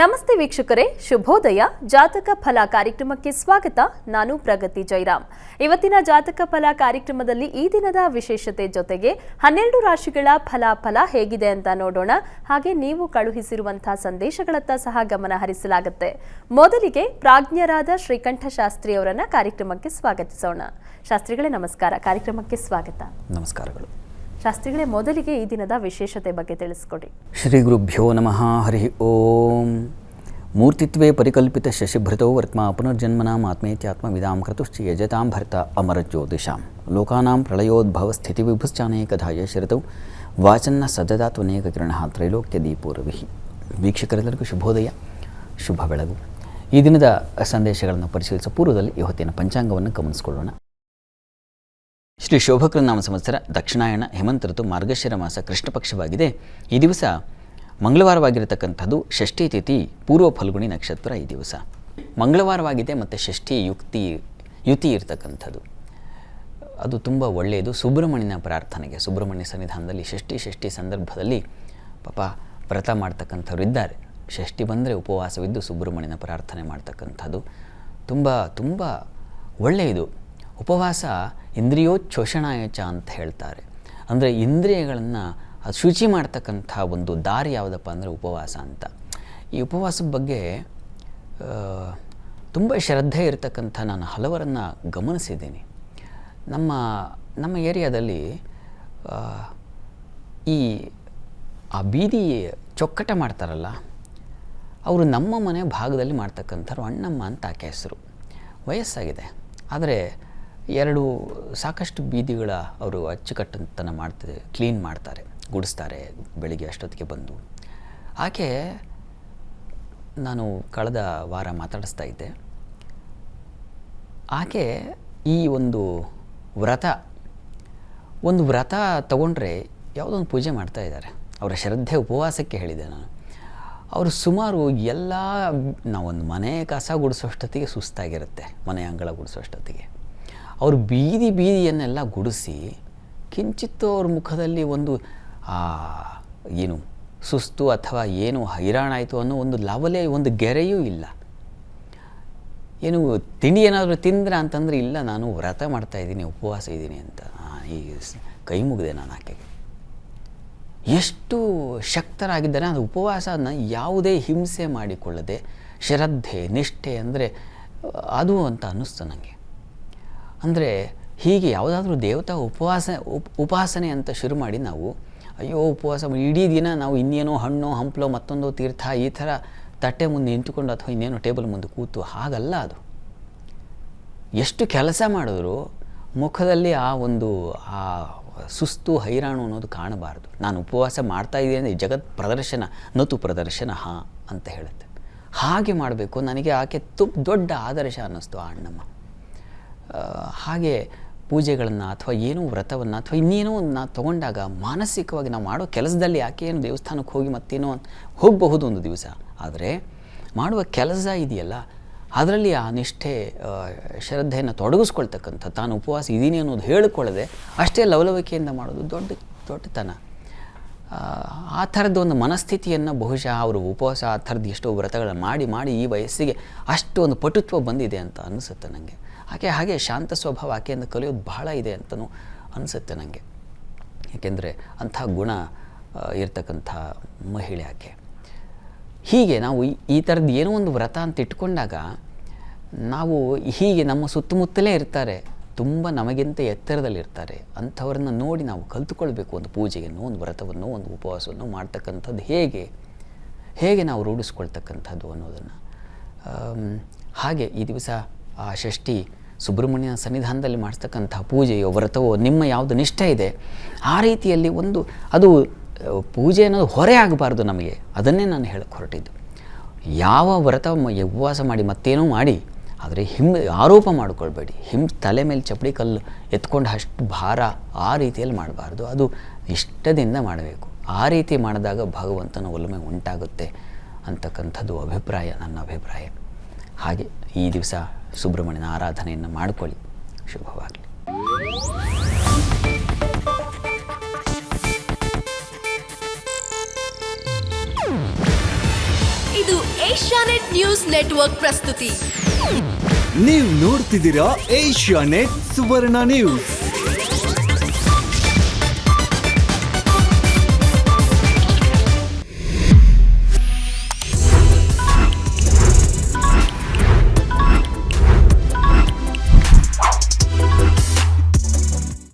ನಮಸ್ತೆ ವೀಕ್ಷಕರೇ, ಶುಭೋದಯ. ಜಾತಕ ಫಲ ಕಾರ್ಯಕ್ರಮಕ್ಕೆ ಸ್ವಾಗತ. ನಾನು ಪ್ರಗತಿ ಜೈರಾಮ್. ಇವತ್ತಿನ ಜಾತಕ ಫಲ ಕಾರ್ಯಕ್ರಮದಲ್ಲಿ ಈ ದಿನದ ವಿಶೇಷತೆ ಜೊತೆಗೆ 12 ರಾಶಿಗಳ ಫಲಾಫಲ ಹೇಗಿದೆ ಅಂತ ನೋಡೋಣ. ಹಾಗೆ ನೀವು ಕಳುಹಿಸಿರುವಂತಹ ಸಂದೇಶಗಳತ್ತ ಸಹ ಗಮನ ಹರಿಸಲಾಗುತ್ತೆ. ಮೊದಲಿಗೆ ಪ್ರಾಜ್ಞರಾದ ಶ್ರೀಕಂಠ ಶಾಸ್ತ್ರಿ ಅವರನ್ನ ಕಾರ್ಯಕ್ರಮಕ್ಕೆ ಸ್ವಾಗತಿಸೋಣ. ಶಾಸ್ತ್ರಿಗಳೇ ನಮಸ್ಕಾರ, ಕಾರ್ಯಕ್ರಮಕ್ಕೆ ಸ್ವಾಗತ. ನಮಸ್ಕಾರಗಳು. ಶಾಸ್ತ್ರಿಗಳೇ, ಮೊದಲಿಗೆ ಈ ದಿನದ ವಿಶೇಷತೆ ಬಗ್ಗೆ ತಿಳಿಸ್ಕೊಡಿ. ಶ್ರೀ ಗುರುಭ್ಯೋ ನಮಃ. ಹರಿ ಓಂ. ಮೂರ್ತಿತ್ವೇ ಪರಿಕಲ್ಪಿತ ಶಶಿಭೃತೋ ವರ್ತ್ಮ ಪುನರ್ಜನ್ಮನಾಂ ಆತ್ಮೇತ್ಯಾತ್ಮವಿದಾಂ ಕ್ರತುಶ್ಚ ಯಜತಾಂ ಭರ್ತ ಅಮರಜ್ಯೋತಿಷಾಂ ಲೋಕಾನಾಂ ಪ್ರಳಯೋದ್ಭವ ಸ್ಥಿತಿ ವಿಭುಶ್ಚಾನೇಕಧಾಯ ಶಿರತೌ ವಾಚನ್ನ ಸದದಾತ್ವನೇಕ ಕಿರಣ ತ್ರೈಲೋಕ್ಯ ದೀಪೋರವಿ. ವೀಕ್ಷಕರೆಲ್ಲರಿಗೂ ಶುಭೋದಯ, ಶುಭ ಬೆಳಗು. ಈ ದಿನದ ಸಂದೇಶಗಳನ್ನು ಪರಿಶೀಲಿಸುವ ಪೂರ್ವದಲ್ಲಿ ಇವತ್ತಿನ ಪಂಚಾಂಗವನ್ನು ಗಮನಿಸಿಕೊಳ್ಳೋಣ. ಶ್ರೀ ಶೋಭಕೃ ನಾಮ ಸಂವತ್ಸರ ದಕ್ಷಿಣಾಯಣ ಹೇಮಂತ ಋತು ಮಾರ್ಗಶಿರ ಮಾಸ ಕೃಷ್ಣ ಪಕ್ಷವಾಗಿದೆ. ಈ ದಿವಸ ಮಂಗಳವಾರವಾಗಿರತಕ್ಕಂಥದ್ದು. ಷಷ್ಠಿ ತಿಥಿ, ಪೂರ್ವ ಫಲ್ಗುಣಿ ನಕ್ಷತ್ರ. ಈ ದಿವಸ ಮಂಗಳವಾರವಾಗಿದೆ ಮತ್ತು ಷಷ್ಠಿ ಯುತಿ ಇರತಕ್ಕಂಥದ್ದು. ಅದು ತುಂಬ ಒಳ್ಳೆಯದು. ಸುಬ್ರಹ್ಮಣ್ಯನ ಪ್ರಾರ್ಥನೆಗೆ, ಸುಬ್ರಹ್ಮಣ್ಯ ಸನ್ನಿಧಾನದಲ್ಲಿ ಷಷ್ಠಿ ಸಂದರ್ಭದಲ್ಲಿ ಪಾಪ ವ್ರತ ಮಾಡ್ತಕ್ಕಂಥವ್ರು ಇದ್ದಾರೆ. ಷಷ್ಠಿ ಬಂದರೆ ಉಪವಾಸವಿದ್ದು ಸುಬ್ರಹ್ಮಣ್ಯನ ಪ್ರಾರ್ಥನೆ ಮಾಡ್ತಕ್ಕಂಥದ್ದು ತುಂಬ ಒಳ್ಳೆಯದು. ಉಪವಾಸ ಇಂದ್ರಿಯೋಚ್ಛೋಷಣಾಯಚ ಅಂತ ಹೇಳ್ತಾರೆ. ಅಂದರೆ ಇಂದ್ರಿಯಗಳನ್ನು ಅದು ಶುಚಿ ಮಾಡ್ತಕ್ಕಂಥ ಒಂದು ದಾರಿ ಯಾವುದಪ್ಪ ಅಂದರೆ ಉಪವಾಸ ಅಂತ. ಈ ಉಪವಾಸದ ಬಗ್ಗೆ ತುಂಬ ಶ್ರದ್ಧೆ ಇರತಕ್ಕಂಥ ನಾನು ಹಲವರನ್ನು ಗಮನಿಸಿದ್ದೀನಿ. ನಮ್ಮ ಏರಿಯಾದಲ್ಲಿ ಆ ಬೀದಿ ಚೊಕ್ಕಟ ಮಾಡ್ತಾರಲ್ಲ, ಅವರು ನಮ್ಮ ಮನೆ ಭಾಗದಲ್ಲಿ ಮಾಡ್ತಕ್ಕಂಥವ್ರು. ಅಣ್ಣಮ್ಮ ಅಂತ ಆಕೆ ಹೆಸರು. ವಯಸ್ಸಾಗಿದೆ, ಆದರೆ ಸಾಕಷ್ಟು ಬೀದಿಗಳ ಅವರು ಅಚ್ಚುಕಟ್ಟುತನ ಮಾಡ್ತಾರೆ, ಕ್ಲೀನ್ ಮಾಡ್ತಾರೆ, ಗುಡಿಸ್ತಾರೆ ಬೆಳಿಗ್ಗೆ ಅಷ್ಟೊತ್ತಿಗೆ ಬಂದು. ಆಕೆ ನಾನು ಕಳೆದ ವಾರ ಮಾತಾಡಿಸ್ತಾ ಇದ್ದೆ. ಆಕೆ ಈ ಒಂದು ವ್ರತ ತಗೊಂಡ್ರೆ ಯಾವುದೊಂದು ಪೂಜೆ ಮಾಡ್ತಾ ಇದ್ದಾರೆ. ಅವರ ಶ್ರದ್ಧೆ ಉಪವಾಸಕ್ಕೆ ಹೇಳಿದೆ ನಾನು. ಅವರು ಸುಮಾರು ನಾವೊಂದು ಮನೆ ಕಸ ಗುಡಿಸೋಷ್ಟೊತ್ತಿಗೆ ಸುಸ್ತಾಗಿರುತ್ತೆ, ಮನೆ ಅಂಗಳ ಗುಡಿಸೋಷ್ಟೊತ್ತಿಗೆ. ಅವರು ಬೀದಿಯನ್ನೆಲ್ಲ ಗುಡಿಸಿ ಕಿಂಚಿತ್ತು ಅವ್ರ ಮುಖದಲ್ಲಿ ಒಂದು ಏನು ಸುಸ್ತು ಅಥವಾ ಏನು ಹೈರಾಣಾಯಿತು ಅನ್ನೋ ಒಂದು ಲವಲೆ, ಒಂದು ಗೆರೆಯೂ ಇಲ್ಲ. ಏನು ತಿಂಡಿ ಏನಾದರೂ ತಿಂದ್ರೆ ಅಂತಂದರೆ ಇಲ್ಲ, ನಾನು ವ್ರತ ಮಾಡ್ತಾಯಿದ್ದೀನಿ, ಉಪವಾಸ ಇದ್ದೀನಿ ಅಂತ. ಈ ಕೈ ಮುಗಿದೆ ನಾನು ಆಕೆಗೆ. ಎಷ್ಟು ಶಕ್ತರಾಗಿದ್ದಾರೆ. ಅದು ಉಪವಾಸನ ಯಾವುದೇ ಹಿಂಸೆ ಮಾಡಿಕೊಳ್ಳದೆ ಶ್ರದ್ಧೆ ನಿಷ್ಠೆ ಅಂದರೆ ಅದು ಅಂತ ಅನ್ನಿಸ್ತು ನನಗೆ. ಅಂದರೆ ಹೀಗೆ ಯಾವುದಾದ್ರೂ ದೇವತಾ ಉಪಾಸನೆ ಅಂತ ಶುರು ಮಾಡಿ ನಾವು ಅಯ್ಯೋ ಉಪವಾಸ ಇಡೀ ದಿನ ನಾವು ಇನ್ನೇನೋ ಹಣ್ಣು ಹಂಪಲೋ ಮತ್ತೊಂದು ತೀರ್ಥ ಈ ಥರ ತಟ್ಟೆ ಮುಂದೆ ನಿಂತುಕೊಂಡು ಅಥವಾ ಇನ್ನೇನೋ ಟೇಬಲ್ ಮುಂದೆ ಕೂತು, ಹಾಗಲ್ಲ ಅದು. ಎಷ್ಟು ಕೆಲಸ ಮಾಡಿದ್ರು ಮುಖದಲ್ಲಿ ಆ ಸುಸ್ತು ಹೈರಾಣು ಅನ್ನೋದು ಕಾಣಬಾರ್ದು. ನಾನು ಉಪವಾಸ ಮಾಡ್ತಾಯಿದ್ದೀನಿ ಅಂದರೆ ಜಗತ್ ಪ್ರದರ್ಶನ ನತು ಪ್ರದರ್ಶನ ಅಂತ ಹೇಳುತ್ತೆ. ಹಾಗೆ ಮಾಡಬೇಕು. ನನಗೆ ಆಕೆ ದೊಡ್ಡ ಆದರ್ಶ ಅನ್ನಿಸ್ತು ಆ ಅಣ್ಣಮ್ಮ. ಹಾಗೆ ಪೂಜೆಗಳನ್ನು ಅಥವಾ ಏನೋ ವ್ರತವನ್ನು ಅಥವಾ ಇನ್ನೇನೋ ನಾವು ತೊಗೊಂಡಾಗ ಮಾನಸಿಕವಾಗಿ ನಾವು ಮಾಡೋ ಕೆಲಸದಲ್ಲಿ ಯಾಕೆ ಏನು ದೇವಸ್ಥಾನಕ್ಕೆ ಹೋಗಿ ಮತ್ತೇನೋ ಹೋಗಬಹುದು ಒಂದು ದಿವಸ, ಆದರೆ ಮಾಡುವ ಕೆಲಸ ಇದೆಯಲ್ಲ ಅದರಲ್ಲಿ ಆ ನಿಷ್ಠೆ ಶ್ರದ್ಧೆಯನ್ನು ತೊಡಗಿಸ್ಕೊಳ್ತಕ್ಕಂಥ, ತಾನು ಉಪವಾಸ ಇದ್ದೀನಿ ಅನ್ನೋದು ಹೇಳಿಕೊಳ್ಳದೆ ಅಷ್ಟೇ ಲವಲವಿಕೆಯಿಂದ ಮಾಡೋದು ದೊಡ್ಡತನ. ಆ ಥರದ್ದು ಒಂದು ಮನಸ್ಥಿತಿಯನ್ನು ಬಹುಶಃ ಅವರು ಉಪವಾಸ ಆ ಥರದ್ದು ಎಷ್ಟೋ ವ್ರತಗಳನ್ನು ಮಾಡಿ ಈ ವಯಸ್ಸಿಗೆ ಅಷ್ಟು ಒಂದು ಪಟುತ್ವ ಬಂದಿದೆ ಅಂತ ಅನಿಸುತ್ತೆ ನನಗೆ. ಹಾಗೆ ಶಾಂತ ಸ್ವಭಾವ ಆಕೆಯಿಂದ ಕಲಿಯೋದು ಬಹಳ ಇದೆ ಅಂತಲೂ ಅನಿಸುತ್ತೆ ನನಗೆ. ಏಕೆಂದರೆ ಅಂಥ ಗುಣ ಇರ್ತಕ್ಕಂಥ ಮಹಿಳೆ ಆಕೆ. ಹೀಗೆ ನಾವು ಈ ಥರದ್ದು ಏನೋ ಒಂದು ವ್ರತ ಅಂತ ಇಟ್ಕೊಂಡಾಗ ನಾವು ಹೀಗೆ ನಮ್ಮ ಸುತ್ತಮುತ್ತಲೇ ಇರ್ತಾರೆ, ತುಂಬ ನಮಗಿಂತ ಎತ್ತರದಲ್ಲಿರ್ತಾರೆ. ಅಂಥವ್ರನ್ನ ನೋಡಿ ನಾವು ಕಲಿತುಕೊಳ್ಬೇಕು. ಒಂದು ಪೂಜೆಯನ್ನು, ಒಂದು ವ್ರತವನ್ನು, ಒಂದು ಉಪವಾಸವನ್ನು ಮಾಡ್ತಕ್ಕಂಥದ್ದು ಹೇಗೆ ನಾವು ರೂಢಿಸ್ಕೊಳ್ತಕ್ಕಂಥದ್ದು ಅನ್ನೋದನ್ನು. ಹಾಗೆ ಈ ದಿವಸ ಆ ಷಷ್ಠಿ ಸುಬ್ರಹ್ಮಣ್ಯನ ಸನ್ನಿಧಾನದಲ್ಲಿ ಮಾಡಿಸ್ತಕ್ಕಂಥ ಪೂಜೆಯೋ ವ್ರತವೋ ನಿಮ್ಮ ಯಾವುದು ನಿಷ್ಠೆ ಇದೆ ಆ ರೀತಿಯಲ್ಲಿ ಅದು ಪೂಜೆ ಅನ್ನೋದು ಹೊರೆ ಆಗಬಾರ್ದು ನಮಗೆ. ಅದನ್ನೇ ನಾನು ಹೇಳಕ್ಕೆ ಹೊರಟಿದ್ದು. ಯಾವ ವ್ರತ ಉಪವಾಸ ಮಾಡಿ ಮತ್ತೇನೋ ಮಾಡಿ, ಆದರೆ ಆರೋಪ ಮಾಡಿಕೊಳ್ಬೇಡಿ. ತಲೆ ಮೇಲೆ ಚಪ್ಪಡಿ ಕಲ್ಲು ಎತ್ಕೊಂಡು ಅಷ್ಟು ಭಾರ ಆ ರೀತಿಯಲ್ಲಿ ಮಾಡಬಾರ್ದು. ಅದು ಇಷ್ಟದಿಂದ ಮಾಡಬೇಕು. ಆ ರೀತಿ ಮಾಡಿದಾಗ ಭಗವಂತನ ಒಲುಮೆ ಉಂಟಾಗುತ್ತೆ ಅಂತಕ್ಕಂಥದ್ದು ನನ್ನ ಅಭಿಪ್ರಾಯ. ಹಾಗೆ ಈ ದಿವಸ ಸುಬ್ರಹ್ಮಣ್ಯನ ಆರಾಧನೆಯನ್ನು ಮಾಡಿಕೊಳ್ಳಿ. ಶುಭವಾಗಲಿ. ಇದು ಏಷ್ಯಾನೆಟ್ ನ್ಯೂಸ್ ನೆಟ್ವರ್ಕ್ ಪ್ರಸ್ತುತಿ. ನೀವು ನೋಡ್ತಿದ್ದೀರಾ ಏಷ್ಯಾನೆಟ್ ಸುವರ್ಣ ನ್ಯೂಸ್.